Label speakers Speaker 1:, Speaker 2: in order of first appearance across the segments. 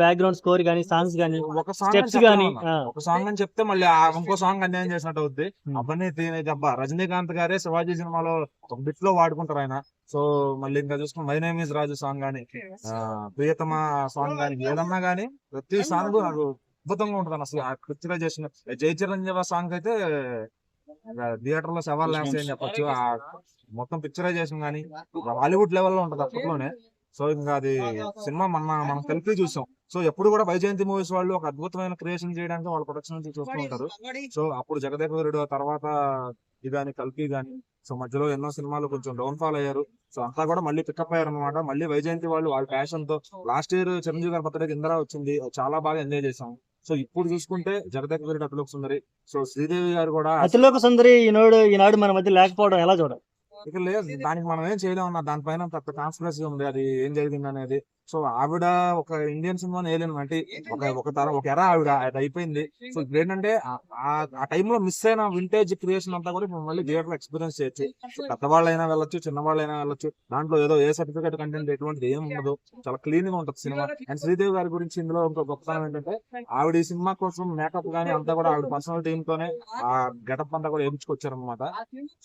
Speaker 1: Background score గానీ, songs గానీ,
Speaker 2: ఒక సాంగ్ అని
Speaker 1: స్టెప్స్
Speaker 2: చెప్పలేం
Speaker 1: గానీ.
Speaker 2: అన్న. ఒక సాంగ్ అని చెప్తే మళ్ళీ ఇంకో సాంగ్ అన్యాయం చేసినట్టు అవుద్ది. అవన్నీ అబ్బా రజనీకాంత్ గారే శివాజీ సినిమాలో ఒక బిట్ లో వాడుకుంటారు ఆయన. సో మళ్ళీ ఇంకా చూసుకుని my name is Raju song గానీ, ప్రియతమ సాంగ్ గానీ, ఏదన్నా గానీ ప్రతి సాంగ్ నాకు అద్భుతంగా ఉంటుంది అసలు. ఆ పిక్చరైజేషన్ జై చిరంజీవి సాంగ్ అయితే థియేటర్ లో సవాల్ వేస్తాయని చెప్పొచ్చు. ఆ మొత్తం పిక్చరైజేషన్ గానీ హాలీవుడ్ లెవెల్లో ఉంటది అప్పట్లోనే. సో ఇంకా అది సినిమా మనం కలిపి చూసాం. సో ఎప్పుడు కూడా వైజయంతి మూవీస్ వాళ్ళు ఒక అద్భుతమైన క్రియేషన్ చేయడానికి వాళ్ళ ప్రొడక్షన్ నుంచి చూస్తూ ఉంటారు. సో అప్పుడు జగదేక వీరుడు, తర్వాత ఇదాని కల్కి గాని, సో మధ్యలో ఎన్నో సినిమాలు కొంచెం డౌన్ ఫాల్ అయ్యారు. సో అంతా కూడా మళ్ళీ పికప్ అయ్యారు అనమాట. మళ్ళీ వైజయంతి వాళ్ళు వాళ్ళ ప్యాషన్ తో లాస్ట్ ఇయర్ చిరంజీవి గారి బర్త్డేకి ఇందిరా వచ్చింది, చాలా బాగా ఎంజాయ్ చేసాం. సో ఇప్పుడు చూసుకుంటే జగదేక వీరుడు, అతిలోక సుందరి, సో శ్రీదేవి గారు కూడా
Speaker 1: అతిలోక సుందరి ఈనాడు మన మధ్య లేకపోవడం ఎలా చూడాలి?
Speaker 2: ఇక లేదు, దానికి మనం ఏం చేయలేమన్నా. దానిపైన పెద్ద కాన్స్పిరసీ ఉంది, అది ఏం జరిగింది అనేది. సో ఆవిడ ఒక ఇండియన్ సినిమాని ఏలిన అంటే ఒక ఎరా ఆవిడ అది అయిపోయింది. సో ఇప్పుడు ఏంటంటే ఆ టైంలో మిస్ అయిన వింటేజ్ క్రియేషన్ అంతా కూడా ఇప్పుడు మళ్ళీ థియేటర్ ఎక్స్పీరియన్స్ చేయొచ్చు. సో పెద్దవాళ్ళైనా వెళ్ళొచ్చు, చిన్నవాళ్ళైనా వెళ్ళొచ్చు. దాంట్లో ఏదో ఏ సర్టిఫికేట్ కంటెంట్ ఎటువంటిది ఏం ఉండదు, చాలా క్లీన్ గా ఉంటుంది సినిమా. అండ్ శ్రీదేవి గారి గురించి ఇందులో ఇంకో గొప్పతనం ఏంటంటే ఆవిడ ఈ సినిమా కోసం మేకప్ గానీ అంతా కూడా ఆవిడ పర్సనల్ టీమ్ తోనే ఆ గెటప్ అంతా కూడా వేయించుకొచ్చారు అనమాట.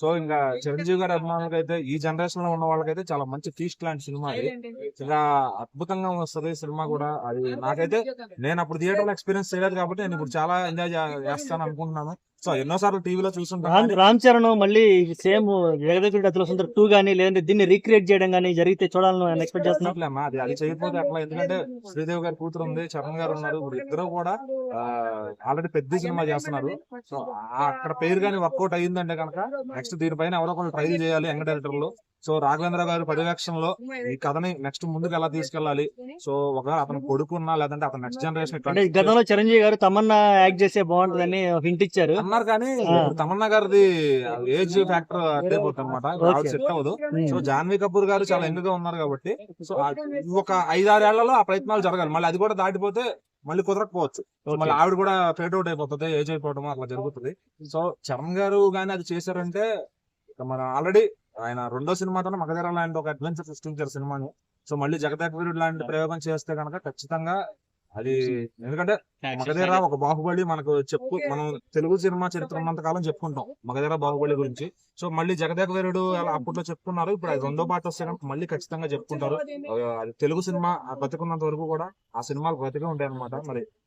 Speaker 2: సో ఇంకా చిరంజీవి గారి అభిమానులకి అయితే, ఈ జనరేషన్ లో ఉన్న వాళ్ళకైతే చాలా మంచి ఫీస్ట్ లాంటి సినిమా అది. ఇంకా అద్భుతంగా వస్తుంది సినిమా కూడా. అది నాకైతే, నేను అప్పుడు థియేటర్ లో ఎక్స్పీరియన్స్ చేయలేదు కాబట్టి నేను ఇప్పుడు చాలా ఎంజాయ్ చేస్తాను అనుకుంటున్నాను. సో ఎన్నోసార్లు టీవీలో చూసుంటాను.
Speaker 1: రామ్ చరణ్ మళ్ళీ సేమ్ జగదేక అతిలోక సుందరి 2 గానీ, లేదంటే దీన్ని రీక్రియేట్ చేయడం గానీ జరిగితే చూడాలని ఎక్స్పెక్ట్ చేస్తున్నాం.
Speaker 2: అది చేయకపోతే అట్లా, ఎందుకంటే శ్రీదేవి గారి కూతురు ఉంది, చరణ్ గారు ఉన్నారు, ఇప్పుడు ఇద్దరు కూడా ఆల్రెడీ పెద్ద సినిమా చేస్తున్నారు. సో అక్కడ పేరు గానీ వర్కౌట్ అయ్యిందంటే కనుక నెక్స్ట్ దీనిపైన ఎవరో ఒకరు ట్రై చేయాలి యంగ్ డైరెక్టర్లు. సో రాఘవేంద్ర గారి పర్యవేక్షణలో ఈ కథని నెక్స్ట్ ముందుకు ఎలా తీసుకెళ్లాలి, సో ఒకవేళ అతను కొడుకున్నా లేదంటే అతను నెక్స్ట్ జనరేషన్
Speaker 1: అంటే గతంలో చిరంజీవి గారు తమన్నా యాక్ట్ చేస్తే బాగుంటుందని హింట్ ఇచ్చారు
Speaker 2: అన్నారు. కానీ తమన్నా గారిది ఏజ్ ఫ్యాక్టర్ అడ్డైపోతుంది అనమాట, ఆవిడ సెట్ అవ్వదు. సో జాన్వీ కపూర్ గారు చాలా యంగ్ గా ఉన్నారు కాబట్టి, సో ఒక 5-6 ఏళ్లలో ఆ ప్రయత్నాలు జరగాలి. మళ్ళీ అది కూడా దాటిపోతే మళ్ళీ కుదరకపోవచ్చు. మళ్ళీ ఆవిడ కూడా ఫేట్ అవుట్ అయిపోతుంది, ఏజ్ అయిపోవడం అట్లా జరుగుతుంది. సో చరణ్ గారు గానీ అది చేశారంటే, మన ఆల్రెడీ ఆయన రెండో సినిమాతోనే మగధీర లాంటి ఒక అడ్వెంచర్ సృష్టించారు సినిమాని. సో మళ్ళీ జగదేక వీరుడు లాంటి ప్రయోగం చేస్తే కనుక ఖచ్చితంగా అది, ఎందుకంటే మగధీర ఒక బాహుబలి మనకు మనం తెలుగు సినిమా చరిత్ర ఉన్నంత కాలం చెప్పుకుంటాం మగధీర బాహుబలి గురించి. సో మళ్ళీ జగదేక వీరుడు అలా అప్పట్లో చెప్పుకున్నారు, ఇప్పుడు అది రెండో పార్ట్ వస్తే కనుక మళ్ళీ ఖచ్చితంగా చెప్పుకుంటారు. అది తెలుగు సినిమా బతికున్నంత వరకు కూడా ఆ సినిమాలు బతికే ఉంటాయి అనమాట. మరి